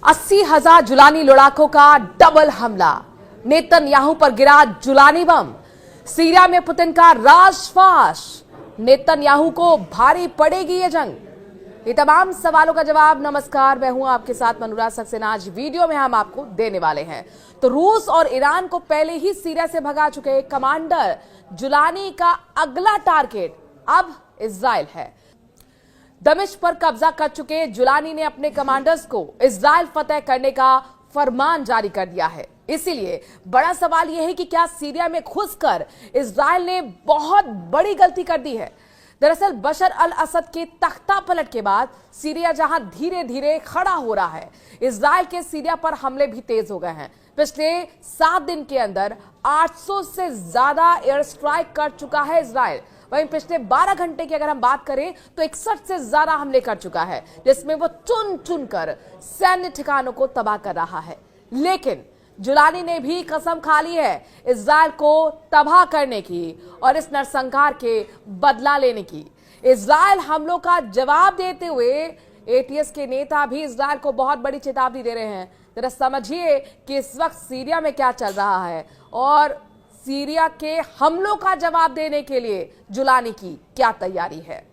80,000 Jolani लड़ाकों का double हमला, नेतन्याहू पर गिरा जुलानी बम। सीरिया में पुतिन का राजफाश, नेतन्याहू को भारी पड़ेगी ये जंग। ये तमाम सवालों का जवाब, नमस्कार, मैं हूं आपके साथ मनोराज सक्सेना। आज वीडियो में हम आपको देने वाले हैं। तो रूस और ईरान को पहले ही सीरिया से भगा चुके कमांडर जुलानी का अगला टारगेट अब इजराइल है। दमिश्क पर कब्जा कर चुके जुलानी ने अपने कमांडर्स को इजराइल फतेह करने का फरमान जारी कर दिया है। इसीलिए बड़ा सवाल यह है कि क्या सीरिया में घुसकर इजराइल ने बहुत बड़ी गलती कर दी है। दरअसल बशर अल असद के तख्ता पलट के बाद सीरिया जहां धीरे धीरे खड़ा हो रहा है, इजराइल के सीरिया पर हमले भी तेज हो गए हैं। पिछले 7 दिन के अंदर 800 से ज्यादा एयर स्ट्राइक कर चुका है इजराइल। वहीं पिछले 12 घंटे की अगर हम बात करें तो 61 से ज्यादा हमले कर चुका है, जिसमें वो चुन चुन कर सैन्य ठिकानों को तबाह कर रहा है। लेकिन जुलानी ने भी कसम खा ली है इजराइल को तबाह करने की और इस नरसंहार के बदला लेने की। इजराइल हमलों का जवाब देते हुए एटीएस के नेता भी इजराइल को बहुत बड़ी चेतावनी दे रहे हैं। जरा समझिए कि इस वक्त सीरिया में क्या चल रहा है और सीरिया के हमलों का जवाब देने के लिए जुलानी की क्या तैयारी है।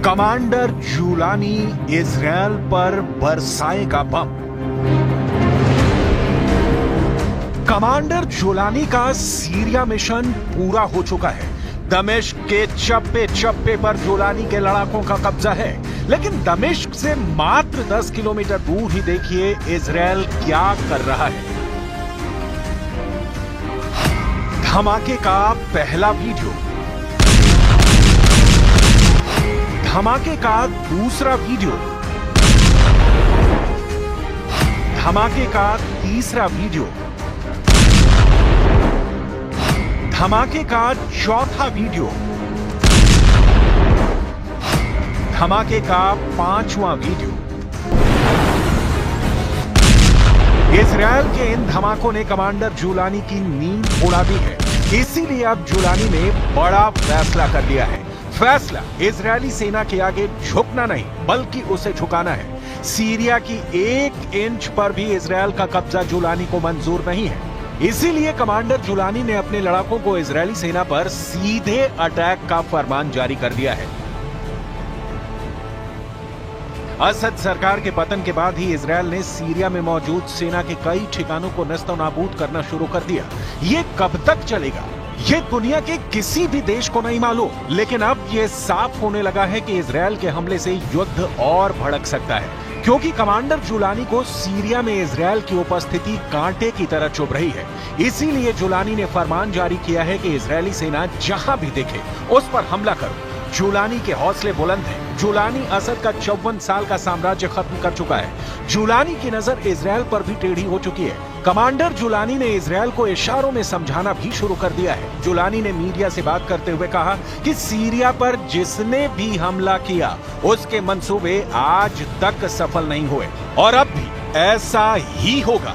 कमांडर जुलानी इजराइल पर बरसाएगा बम। कमांडर जुलानी का सीरिया मिशन पूरा हो चुका है। दमिश्क के चप्पे चप्पे पर जुलानी के लड़ाकों का कब्जा है, लेकिन दमिश्क से मात्र 10 किलोमीटर दूर ही देखिए इजराइल क्या कर रहा है। धमाके का पहला वीडियो, धमाके का दूसरा वीडियो, धमाके का तीसरा वीडियो, धमाके का चौथा वीडियो, धमाके का 5वां वीडियो। इजराइल के इन धमाकों ने कमांडर जुलानी की नींद उड़ा दी है। इसीलिए अब जुलानी ने बड़ा फैसला कर लिया है। फैसला इजरायली सेना के आगे झुकना नहीं, बल्कि उसे झुकाना है। सीरिया की 1 इंच पर भी इजराइल का कब्जा जुलानी को मंजूर नहीं है। इसीलिए कमांडर जुलानी ने अपने लड़ाकों को इजरायली सेना पर सीधे अटैक का फरमान जारी कर दिया है। असद सरकार के पतन के बाद ही इजराइल ने सीरिया में मौजूद सेना के कई ठिकानों को नस्तनाबूद करना शुरू कर दिया। ये कब तक चलेगा, ये दुनिया के किसी भी देश को नहीं मालूम, लेकिन अब ये साफ होने लगा है कि इजराइल के हमले से युद्ध और भड़क सकता है, क्योंकि कमांडर जुलानी को सीरिया में इजराइल की उपस्थिति कांटे की तरह चुभ रही है। इसीलिए जुलानी ने फरमान जारी किया है कि इजरायली सेना जहां भी दिखे उस पर हमला करो। जुलानी के हौसले बुलंद हैं। जुलानी असद का 54 साल का साम्राज्य खत्म कर चुका है। जुलानी की नजर इजराइल पर भी टेढ़ी हो चुकी है। कमांडर जुलानी ने इजराइल को इशारों में समझाना भी शुरू कर दिया है। जुलानी ने मीडिया से बात करते हुए कहा कि सीरिया पर जिसने भी हमला किया उसके मंसूबे आज तक सफल नहीं हुए और अब भी ऐसा ही होगा।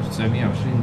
1920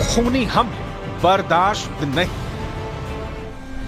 खूनी हमले बर्दाश्त नहीं।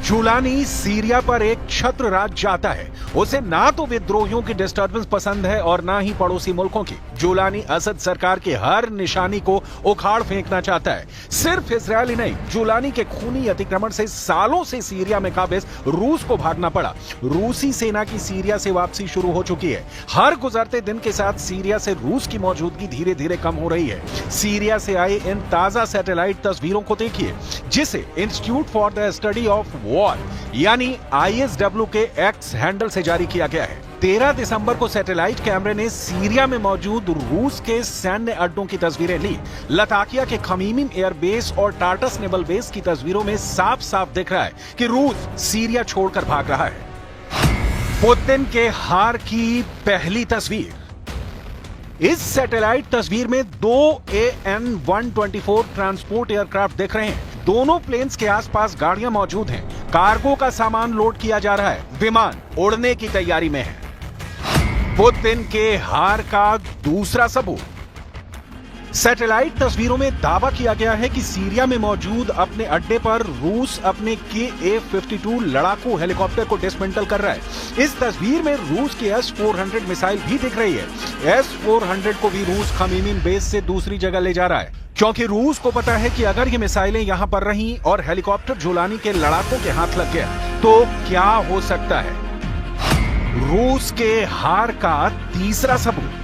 जुलानी सीरिया पर एक छत्र राज चाहता है। उसे ना तो विद्रोहियों की डिस्टर्बेंस पसंद है और ना ही पड़ोसी मुल्कों की। जुलानी असद सरकार की हर निशानी को उखाड़ फेंकना चाहता है। सिर्फ इजरायल ही नहीं, जुलानी के खूनी अतिक्रमण से सालों से सीरिया में काबिज रूस को भागना पड़ा। रूसी सेना की सीरिया से वापसी शुरू हो चुकी है। हर गुजरते दिन के साथ सीरिया से रूस की मौजूदगी धीरे धीरे कम हो रही है। सीरिया से आए इन ताजा सैटेलाइट तस्वीरों को देखिए, जिसे institute for the study of war यानी ISW के एक्स हैंडल से जारी किया गया है। 13 दिसंबर को सैटेलाइट कैमरे ने सीरिया में मौजूद रूस के सैन्य अड्डों की तस्वीरें ली। लताकिया के खमीमिम एयरबेस और टार्टस नेवल बेस की तस्वीरों में साफ साफ दिख रहा है कि रूस सीरिया छोड़कर भाग रहा है। पुतिन के हार की पहली तस्वीर। इस सैटेलाइट तस्वीर में 2 AN-124 ट्रांसपोर्ट एयरक्राफ्ट दिख रहे हैं। दोनों प्लेन्स के आसपास गाड़ियां मौजूद हैं। कार्गो का सामान लोड किया जा रहा है। विमान उड़ने की तैयारी में है। पुतिन के हार का दूसरा सबूत। सैटेलाइट तस्वीरों में दावा किया गया है कि सीरिया में मौजूद अपने अड्डे पर रूस अपने Ka-52 लड़ाकू हेलीकॉप्टर को डिसमेंटल कर रहा है। इस तस्वीर में रूस की S-400 मिसाइल भी दिख रही है। S-400 को भी रूस खमीमिम बेस से दूसरी जगह ले जा रहा है, क्योंकि रूस को पता है कि अगर ये मिसाइलें यहां पर रहीं और हेलीकॉप्टर जुलानी के लड़ाकों के हाथ लग गया तो क्या हो सकता है। रूस के हार का तीसरा सबूत।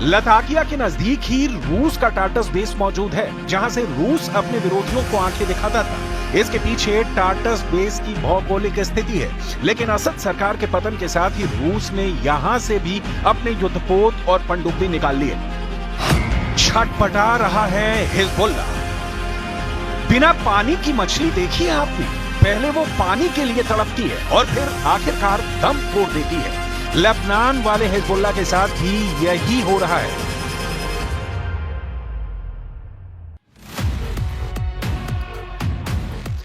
लताकिया के नजदीक ही रूस का टार्टस बेस मौजूद है, जहां से रूस अपने विरोधियों को आंखें दिखाता था। इसके पीछे टार्टस बेस की भौगोलिक स्थिति है, लेकिन असद सरकार के पतन के साथ ही रूस ने यहां से भी अपने युद्धपोत और पनडुब्बी निकाल लिए। छटपटा रहा है हिजबुल्ला। बिना पानी की मछली देखी है आपने? पहले वो पानी के लिए तड़पती है और फिर आखिरकार दम तोड़ देती है। लेबनान वाले हिजबुल्ला के साथ भी यही हो रहा है।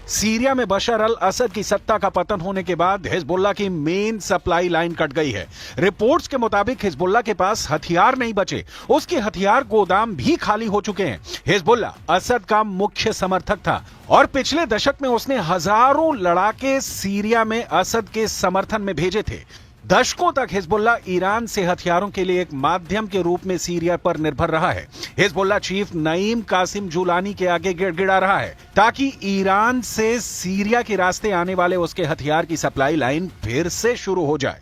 सीरिया में बशर अल असद की सत्ता का पतन होने के बाद हिजबुल्ला की मेन सप्लाई लाइन कट गई है। रिपोर्ट्स के मुताबिक हिजबुल्ला के पास हथियार नहीं बचे, उसके हथियार गोदाम भी खाली हो चुके हैं। हिजबुल्ला असद का मुख्य समर्थक था और पिछले दशक में उसने हजारों लड़ाके सीरिया में असद के समर्थन में भेजे थे। दशकों तक हिजबुल्ला ईरान से हथियारों के लिए एक माध्यम के रूप में सीरिया पर निर्भर रहा है। Hezbollah chief Naim Qassem Jolani के आगे गिड़गिड़ा रहा है ताकि ईरान से सीरिया के रास्ते आने वाले उसके हथियार की सप्लाई लाइन फिर से शुरू हो जाए।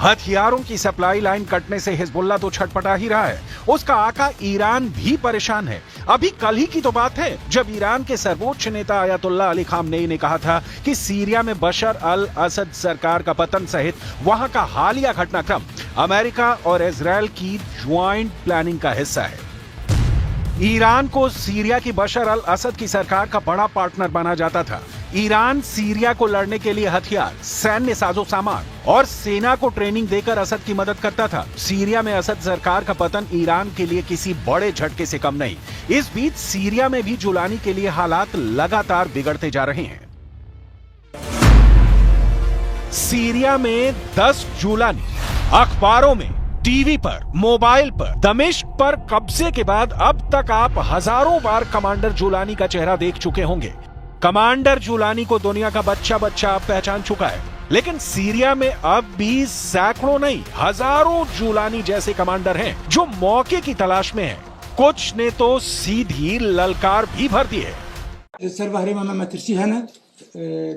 हथियारों की सप्लाई लाइन कटने से हिजबुल्ला तो छटपटा ही रहा है, उसका आका ईरान भी परेशान है। अभी कल ही की तो बात है जब ईरान के सर्वोच्च नेता आयतुल्लाह अली खामनेई ने कहा था कि सीरिया में बशर अल असद सरकार का पतन सहित वहां का हालिया घटनाक्रम अमेरिका और इजरायल की ज्वाइंट प्लानिंग का हिस्सा है। ईरान को सीरिया की बशर अल असद की सरकार का बड़ा पार्टनर माना जाता था। ईरान सीरिया को लड़ने के लिए हथियार, सैन्य साजो सामान और सेना को ट्रेनिंग देकर असद की मदद करता था। सीरिया में असद सरकार का पतन ईरान के लिए किसी बड़े झटके से कम नहीं। इस बीच सीरिया में भी जुलानी के लिए हालात लगातार बिगड़ते जा रहे हैं। सीरिया में 10 जुलानी अखबारों में, टीवी पर, मोबाइल पर, दमिश्क पर कब्जे के बाद अब तक आप हजारों बार कमांडर जुलानी का चेहरा देख चुके होंगे। कमांडर जुलानी को दुनिया का बच्चा बच्चा पहचान चुका है, लेकिन सीरिया में अब भी सैकड़ों नहीं हजारों जुलानी जैसे कमांडर हैं जो मौके की तलाश में हैं। कुछ ने तो सीधी ललकार भी भर दी है।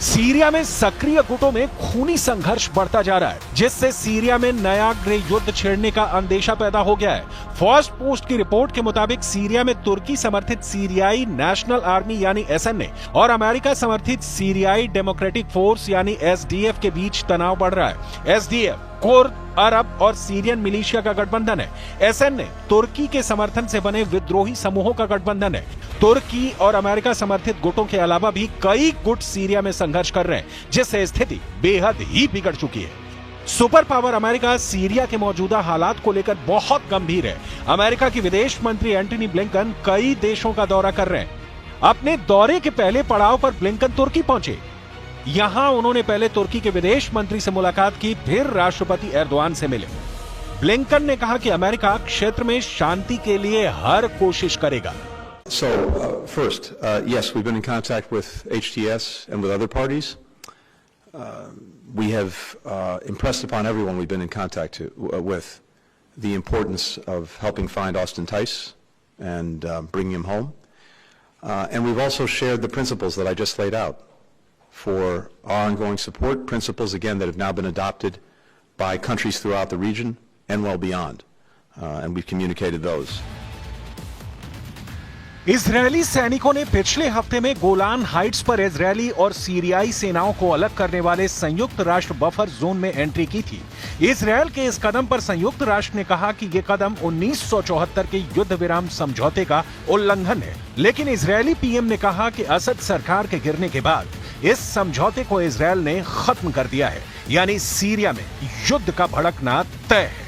सीरिया में सक्रिय गुटों में खूनी संघर्ष बढ़ता जा रहा है, जिससे सीरिया में नया गृह युद्ध छिड़ने का अंदेशा पैदा हो गया है। फर्स्ट पोस्ट की रिपोर्ट के मुताबिक सीरिया में तुर्की समर्थित सीरियाई नेशनल आर्मी यानी एसएनए और अमेरिका समर्थित सीरियाई डेमोक्रेटिक फोर्स यानी एसडीएफ के बीच तनाव बढ़ रहा है। एसडीएफ कुर्द, अरब और सीरियन मिलिशिया का गठबंधन है। एसएनए तुर्की के समर्थन से बने विद्रोही समूहों का गठबंधन है। तुर्की और अमेरिका समर्थित गुटों के अलावा भी कई गुट सीरिया में संघर्ष कर रहे हैं, जिससे स्थिति बेहद ही बिगड़ चुकी है। सुपर पावर अमेरिका सीरिया के मौजूदा हालात को लेकर बहुत गंभीर है। अमेरिका की विदेश मंत्री एंटनी ब्लिंकन कई देशों का दौरा कर रहे हैं। अपने दौरे के पहले पड़ाव पर ब्लिंकन तुर्की पहुंचे। यहां उन्होंने पहले तुर्की के विदेश मंत्री से मुलाकात की, फिर राष्ट्रपति एर्दोआन से मिले। ब्लिंकन ने कहा कि अमेरिका क्षेत्र में शांति के लिए हर कोशिश करेगा। So, first, yes, we've been in contact with HTS and with other parties. We have impressed upon everyone we've been in contact with the importance of helping find Austin Tice and bringing him home. And we've also shared the principles that I just laid out for our ongoing support, principles, again, that have now been adopted by countries throughout the region and well beyond. And we've communicated those. Israeli सैनिकों ने पिछले हफ्ते में Golan Heights पर Israeli और सीरियाई सेनाओं को अलग करने वाले संयुक्त राष्ट्र बफर जोन में एंट्री की थी। इजरायल के इस कदम पर संयुक्त राष्ट्र ने कहा कि यह कदम 1974 के युद्ध विराम समझौते का उल्लंघन है, लेकिन इजरायली पीएम ने कहा कि असद सरकार के गिरने के बाद इस समझौते को इजरायल ने खत्म कर दिया है, यानी सीरिया में युद्ध का भड़कना तय है।